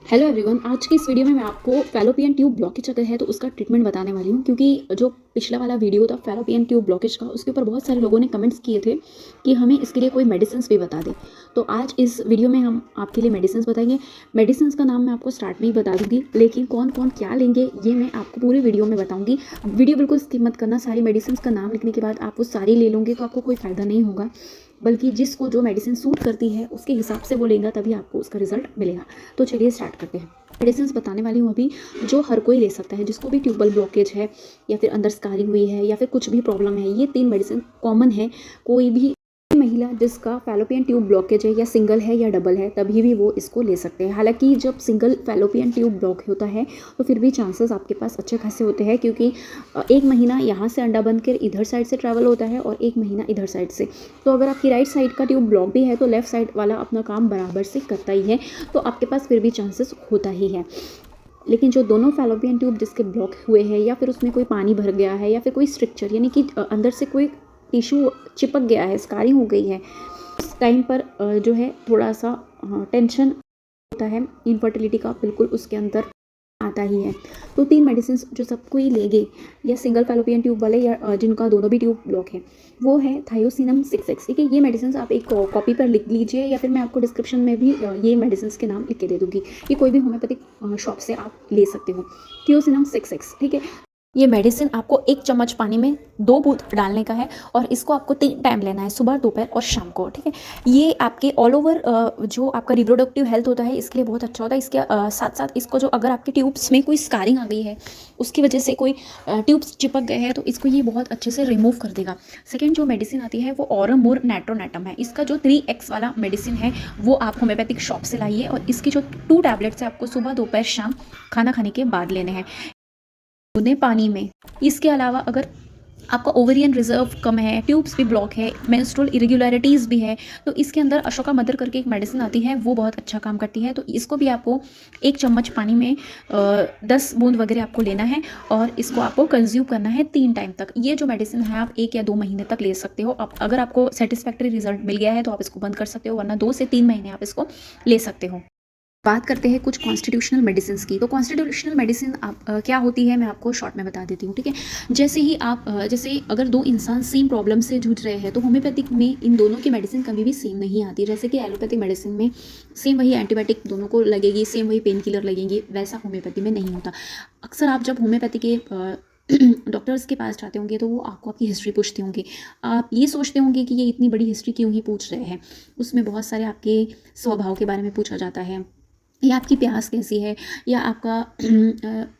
Hello everyone, आज की इस वीडियो में मैं आपको फैलोपियन ट्यूब ब्लॉकेज अगर है तो उसका ट्रीटमेंट बताने वाली हूँ। क्योंकि जो पिछला वाला वीडियो था फैलोपियन ट्यूब ब्लॉकेज का, उसके ऊपर बहुत सारे लोगों ने कमेंट्स किए थे कि हमें इसके लिए कोई मेडिसिन्स भी बता दे। तो आज इस वीडियो में हम आपके लिए मेडिसिन्स बताएंगे। मेडिसिन्स का नाम मैं आपको स्टार्ट में ही बता दूंगी, लेकिन कौन कौन क्या लेंगे ये मैं आपको पूरी वीडियो में बताऊँगी। वीडियो बिल्कुल स्किप मत करना। सारी मेडिसिन्स का नाम लिखने के बाद आप वो सारी ले लोगे तो आपको कोई फ़ायदा नहीं होगा, बल्कि जिसको जो मेडिसिन सूट करती है उसके हिसाब से वो लेगा, तभी आपको उसका रिजल्ट मिलेगा। तो चलिए स्टार्ट करते हैं। मेडिसिन बताने वाली हूँ अभी, जो हर कोई ले सकता है, जिसको भी ट्यूबल ब्लॉकेज है या फिर अंदर स्कारिंग हुई है या फिर कुछ भी प्रॉब्लम है। ये 3 मेडिसिन कॉमन है। कोई भी महिला जिसका फैलोपियन ट्यूब ब्लॉकेज है, या सिंगल है या डबल है, तभी भी वो इसको ले सकते हैं। हालांकि जब सिंगल फैलोपियन ट्यूब ब्लॉक होता है तो फिर भी चांसेस आपके पास अच्छे खासे होते हैं, क्योंकि एक महीना यहाँ से अंडा बन कर इधर साइड से ट्रैवल होता है और एक महीना इधर साइड से। तो अगर आपकी राइट साइड का ट्यूब ब्लॉक भी है तो लेफ्ट साइड वाला अपना काम बराबर से करता ही है, तो आपके पास फिर भी चांसेस होता ही है। लेकिन जो दोनों फैलोपियन ट्यूब जिसके ब्लॉक हुए हैं, या फिर उसमें कोई पानी भर गया है, या फिर कोई स्ट्रक्चर यानी कि अंदर से कोई टिश्यू चिपक गया है, स्कारिंग हो गई है, इस टाइम पर जो है थोड़ा सा टेंशन होता है। इनफर्टिलिटी का बिल्कुल उसके अंदर आता ही है। तो 3 मेडिसिन जो सबको ही लेंगे, या सिंगल फैलोपियन ट्यूब वाले या जिनका दोनों भी ट्यूब ब्लॉक है, वो है थायोसिनम 6X। ठीक है, ये मेडिसिन आप एक कॉपी पर लिख लीजिए, या फिर मैं आपको डिस्क्रिप्शन में भी ये मेडिसिन के नाम लिख के दे दूँगी। ये कोई भी होम्योपैथिक शॉप से आप ले सकते हो। थायोसिनम 6X, ठीक है। ये मेडिसिन आपको 1 चम्मच पानी में 2 बूंद डालने का है, और इसको आपको 3 टाइम लेना है, सुबह, दोपहर और शाम को। ठीक है, ये आपके ऑल ओवर जो आपका रिप्रोडक्टिव हेल्थ होता है इसके लिए बहुत अच्छा होता है। इसके साथ साथ इसको जो अगर आपके ट्यूब्स में कोई स्कारिंग आ गई है, उसकी वजह से कोई ट्यूब्स चिपक गए हैं, तो इसको ये बहुत अच्छे से रिमूव कर देगा। सेकेंड जो मेडिसिन आती है वो ऑरमोर नेट्रोनेटम है। इसका जो 3X वाला मेडिसिन है वो आप होम्योपैथिक शॉप से लाइए, और इसकी जो 2 टैबलेट्स है आपको सुबह, दोपहर, शाम खाना खाने के बाद लेने हैं, उन्हें पानी में। इसके अलावा अगर आपका ओवेरियन रिजर्व कम है, ट्यूब्स भी ब्लॉक है, मेंस्ट्रुअल इरेगुलरिटीज़ भी है, तो इसके अंदर अशोका मदर करके एक मेडिसिन आती है, वो बहुत अच्छा काम करती है। तो इसको भी आपको 1 चम्मच पानी में 10 बूंद वगैरह आपको लेना है, और इसको आपको कंज्यूम करना है 3 टाइम तक। ये जो मेडिसिन है आप 1 या 2 महीने तक ले सकते हो। अब अगर आपको सेटिस्फैक्ट्री रिजल्ट मिल गया है तो आप इसको बंद कर सकते हो, वरना 2 से 3 महीने आप इसको ले सकते हो। बात करते हैं कुछ कॉन्स्टिट्यूशनल मेडिसिन की। तो कॉन्स्टिट्यूशनल मेडिसिन आप क्या होती है मैं आपको शॉर्ट में बता देती हूँ। ठीक है, जैसे ही आप जैसे अगर 2 इंसान सेम प्रॉब्लम से जूझ रहे हैं, तो होम्योपैथिक में इन दोनों की मेडिसिन कभी भी सेम नहीं आती। जैसे कि एलोपैथिक मेडिसिन में सेम वही एंटीबायोटिक दोनों को लगेगी, सेम वही पेन किलर लगेंगी, वैसा होम्योपैथी में नहीं होता। अक्सर आप जब होम्योपैथी के डॉक्टर्स के पास जाते होंगे तो वो आपको आपकी हिस्ट्री पूछते होंगे। आप ये सोचते होंगे कि ये इतनी बड़ी हिस्ट्री क्यों ही पूछ रहे हैं। उसमें बहुत सारे आपके स्वभाव के बारे में पूछा जाता है, या आपकी प्यास कैसी है, या आपका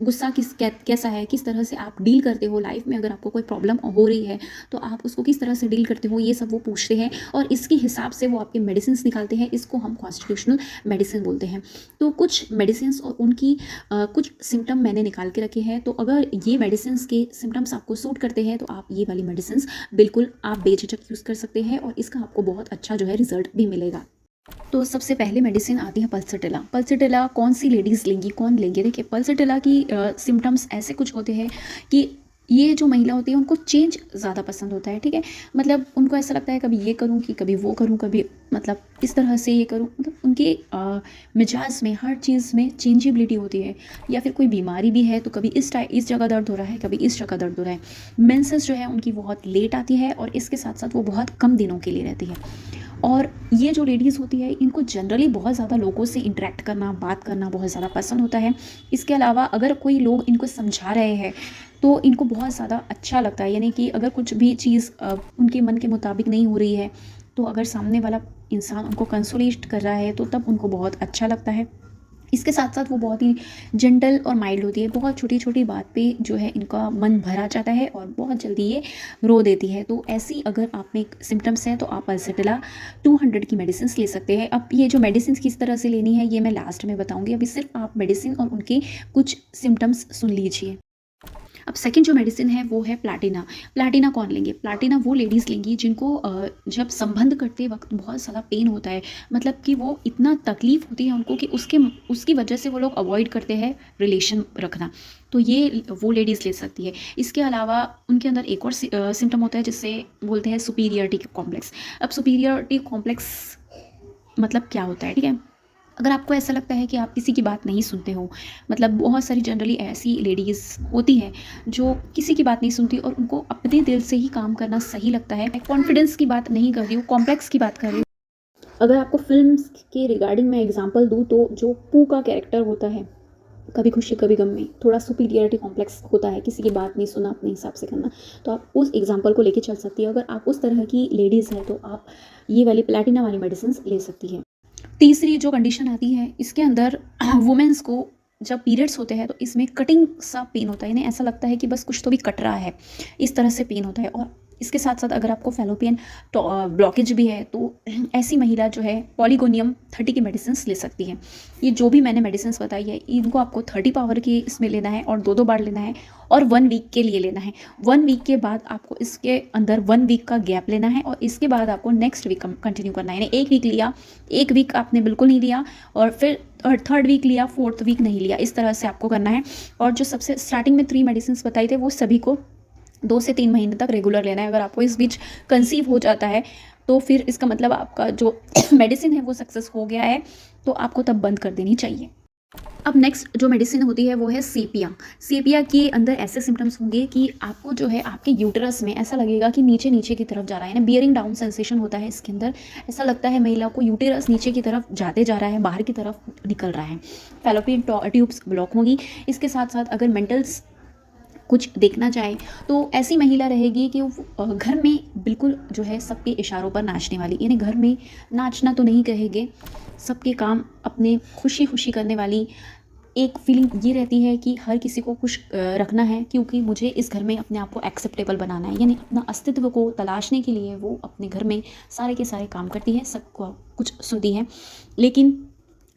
गुस्सा कैसा है, किस तरह से आप डील करते हो लाइफ में। अगर आपको कोई प्रॉब्लम हो रही है तो आप उसको किस तरह से डील करते हो, ये सब वो पूछते हैं, और इसके हिसाब से वो आपके मेडिसिन निकालते हैं। इसको हम कॉन्स्टिट्यूशनल मेडिसिन बोलते हैं। तो कुछ मेडिसिन और उनकी कुछ सिम्टम मैंने निकाल के रखे हैं। तो अगर ये मेडिसिन के सिम्टम्स आपको सूट करते हैं तो आप ये वाली मेडिसिन बिल्कुल आप बेझिझक यूज़ कर सकते हैं, और इसका आपको बहुत अच्छा जो है रिजल्ट भी मिलेगा। तो सबसे पहले मेडिसिन आती है पल्सटिला। पल्सटिला कौन सी लेडीज़ लेंगी, कौन लेंगे? देखिए, पल्सटिला की सिम्टम्स ऐसे कुछ होते हैं कि ये जो महिला होती है उनको चेंज ज़्यादा पसंद होता है। ठीक है, मतलब उनको ऐसा लगता है कभी ये करूँ कि कभी वो करूँ, कभी मतलब इस तरह से ये करूँ। मतलब उनके मिजाज में हर चीज़ में चेंजेबिलिटी होती है। या फिर कोई बीमारी भी है तो कभी इस जगह दर्द हो रहा है, कभी इस जगह दर्द हो रहा है। मेंसेस जो है उनकी बहुत लेट आती है, और इसके साथ साथ वो बहुत कम दिनों के लिए रहती है। और ये जो लेडीज़ होती है इनको जनरली बहुत ज़्यादा लोगों से इंटरेक्ट करना, बात करना बहुत ज़्यादा पसंद होता है। इसके अलावा अगर कोई लोग इनको समझा रहे हैं तो इनको बहुत ज़्यादा अच्छा लगता है। यानी कि अगर कुछ भी चीज़ उनके मन के मुताबिक नहीं हो रही है, तो अगर सामने वाला इंसान उनको कंसोलेट कर रहा है तो तब उनको बहुत अच्छा लगता है। इसके साथ साथ वो बहुत ही जेंटल और माइल्ड होती है। बहुत छोटी छोटी बात पे जो है इनका मन भरा जाता है, और बहुत जल्दी ये रो देती है। तो ऐसी अगर आप में सिम्टम्स हैं तो आप पल्सटिला 200 की मेडिसिन ले सकते हैं। अब ये जो मेडिसिन किस तरह से लेनी है ये मैं लास्ट में बताऊंगी। अभी सिर्फ आप मेडिसिन और उनके कुछ सिम्टम्स सुन लीजिए। अब सेकंड जो मेडिसिन है वो है प्लाटिना। प्लाटिना कौन लेंगे? प्लाटिना वो लेडीज़ लेंगी जिनको जब संबंध करते वक्त बहुत ज़्यादा पेन होता है। मतलब कि वो इतना तकलीफ़ होती है उनको कि उसकी वजह से वो लोग अवॉइड करते हैं रिलेशन रखना। तो ये वो लेडीज़ ले सकती है। इसके अलावा उनके अंदर एक और सिम्टम होता है जिससे बोलते हैं सुपीरियरिटी कॉम्प्लेक्स। अब सुपीरियरिटी कॉम्प्लेक्स मतलब क्या होता है? ठीक है, अगर आपको ऐसा लगता है कि आप किसी की बात नहीं सुनते हो, मतलब बहुत सारी जनरली ऐसी लेडीज़ होती हैं जो किसी की बात नहीं सुनती और उनको अपने दिल से ही काम करना सही लगता है। कॉन्फिडेंस की बात नहीं कर रही हूँ, कॉम्प्लेक्स की बात कर रही हूँ। अगर आपको फ़िल्म्स के रिगार्डिंग मैं एग्ज़ाम्पल दूँ तो जो पू का कैरेक्टर होता है, कभी खुशी कभी गम में थोड़ा सुपीरियरिटी कॉम्प्लेक्स होता है, किसी की बात नहीं सुनना, अपने हिसाब से करना, तो आप उस एग्ज़ाम्पल को लेके चल सकती है। अगर आप उस तरह की लेडीज़ हैं तो आप ये वाली प्लैटिना वाली मेडिसिन्स ले सकती हैं। तीसरी जो कंडीशन आती है इसके अंदर वुमेन्स को जब पीरियड्स होते हैं तो इसमें कटिंग सा पेन होता है, इन्हें ऐसा लगता है कि बस कुछ तो भी कट रहा है, इस तरह से पेन होता है। और इसके साथ साथ अगर आपको फैलोपियन ब्लॉकेज भी है तो ऐसी महिला जो है पॉलीगोनियम 30 की मेडिसिन ले सकती है। ये जो भी मैंने मेडिसिन बताई है इनको आपको 30 पावर की इसमें लेना है और 2-2 बार लेना है और 1 वीक के लिए लेना है। 1 वीक के बाद आपको इसके अंदर 1 वीक का गैप लेना है और इसके बाद आपको नेक्स्ट वीक कंटिन्यू करना है। यानी 1 वीक लिया, 1 वीक आपने बिल्कुल नहीं लिया और फिर 3rd वीक लिया, 4th वीक नहीं लिया, इस तरह से आपको करना है। और जो सबसे स्टार्टिंग में 3 मेडिसिन बताई थे वो सभी को 2 से 3 महीने तक रेगुलर लेना है। अगर आपको इस बीच कंसीव हो जाता है तो फिर इसका मतलब आपका जो मेडिसिन है वो सक्सेस हो गया है, तो आपको तब बंद कर देनी चाहिए। अब नेक्स्ट जो मेडिसिन होती है वो है सेपिया। सेपिया के अंदर ऐसे सिम्टम्स होंगे कि आपको जो है आपके यूटरस में ऐसा लगेगा कि नीचे नीचे की तरफ जा रहा है ना, बियरिंग डाउन सेंसेशन होता है इसके अंदर। ऐसा लगता है महिला को यूटरस नीचे की तरफ जाते जा रहा है, बाहर की तरफ निकल रहा है। फैलोपियन ट्यूब्स ब्लॉक होगी। इसके साथ साथ अगर मेंटल्स कुछ देखना चाहे तो ऐसी महिला रहेगी कि वो घर में बिल्कुल जो है सबके इशारों पर नाचने वाली, यानी घर में नाचना तो नहीं कहेंगे, सबके काम अपने खुशी खुशी करने वाली। एक फीलिंग ये रहती है कि हर किसी को खुश रखना है क्योंकि मुझे इस घर में अपने आप को एक्सेप्टेबल बनाना है, यानी अपना अस्तित्व को तलाशने के लिए वो अपने घर में सारे के सारे काम करती है, सबको कुछ सुनती है। लेकिन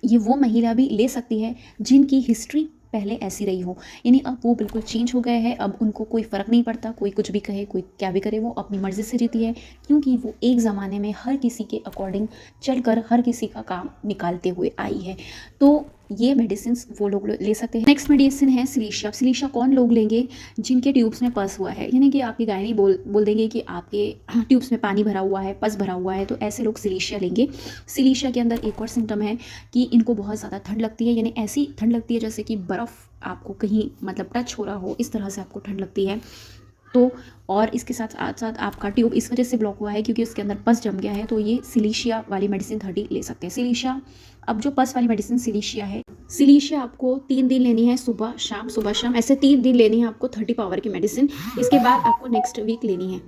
ये वो महिला भी ले सकती है जिनकी हिस्ट्री पहले ऐसी रही हो, यानी अब वो बिल्कुल चेंज हो गए हैं, अब उनको कोई फ़र्क नहीं पड़ता, कोई कुछ भी कहे, कोई क्या भी करे, वो अपनी मर्ज़ी से जीती है क्योंकि वो एक ज़माने में हर किसी के अकॉर्डिंग चलकर हर किसी का काम निकालते हुए आई है। तो ये मेडिसिन वो लोग ले सकते हैं। नेक्स्ट मेडिसिन है सिलीशिया। सिलीशिया कौन लोग लेंगे? जिनके ट्यूब्स में पस हुआ है, यानी कि आपकी गायनी बोल देंगे कि आपके ट्यूब्स में पानी भरा हुआ है, पस भरा हुआ है, तो ऐसे लोग सिलीशिया लेंगे। सिलीशिया के अंदर एक और सिम्टम है कि इनको बहुत ज़्यादा ठंड लगती है, यानी ऐसी ठंड लगती है जैसे कि बर्फ़ आपको कहीं मतलब टच हो रहा हो, इस तरह से आपको ठंड लगती है। तो और इसके साथ साथ आपका ट्यूब इस वजह से ब्लॉक हुआ है क्योंकि उसके अंदर पस जम गया है, तो ये सिलीशिया वाली मेडिसिन 30 ले सकते हैं। सिलीशिया, अब जो पस वाली मेडिसिन सिलीशिया है, सिलीशिया आपको 3 दिन लेनी है, सुबह शाम, ऐसे 3 दिन लेनी है आपको 30 पावर की मेडिसिन। इसके बाद आपको नेक्स्ट वीक लेनी है।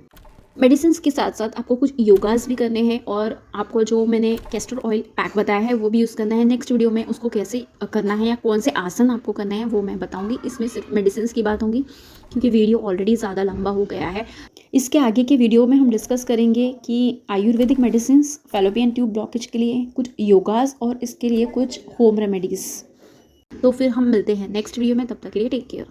मेडिसिन के साथ साथ आपको कुछ योगास भी करने हैं और आपको जो मैंने कैस्टर ऑयल पैक बताया है वो भी यूज़ करना है। नेक्स्ट वीडियो में उसको कैसे करना है या कौन से आसन आपको करना है वो मैं बताऊंगी। इसमें सिर्फ मेडिसिन की बात होगी क्योंकि वीडियो ऑलरेडी ज़्यादा लंबा हो गया है। इसके आगे के वीडियो में हम डिस्कस करेंगे कि Ayurvedic medicine, fallopian tube blockage के लिए कुछ योगास और इसके लिए कुछ होम रेमेडीज़। तो फिर हम मिलते हैं नेक्स्ट वीडियो में, तब तक के लिए टेक केयर।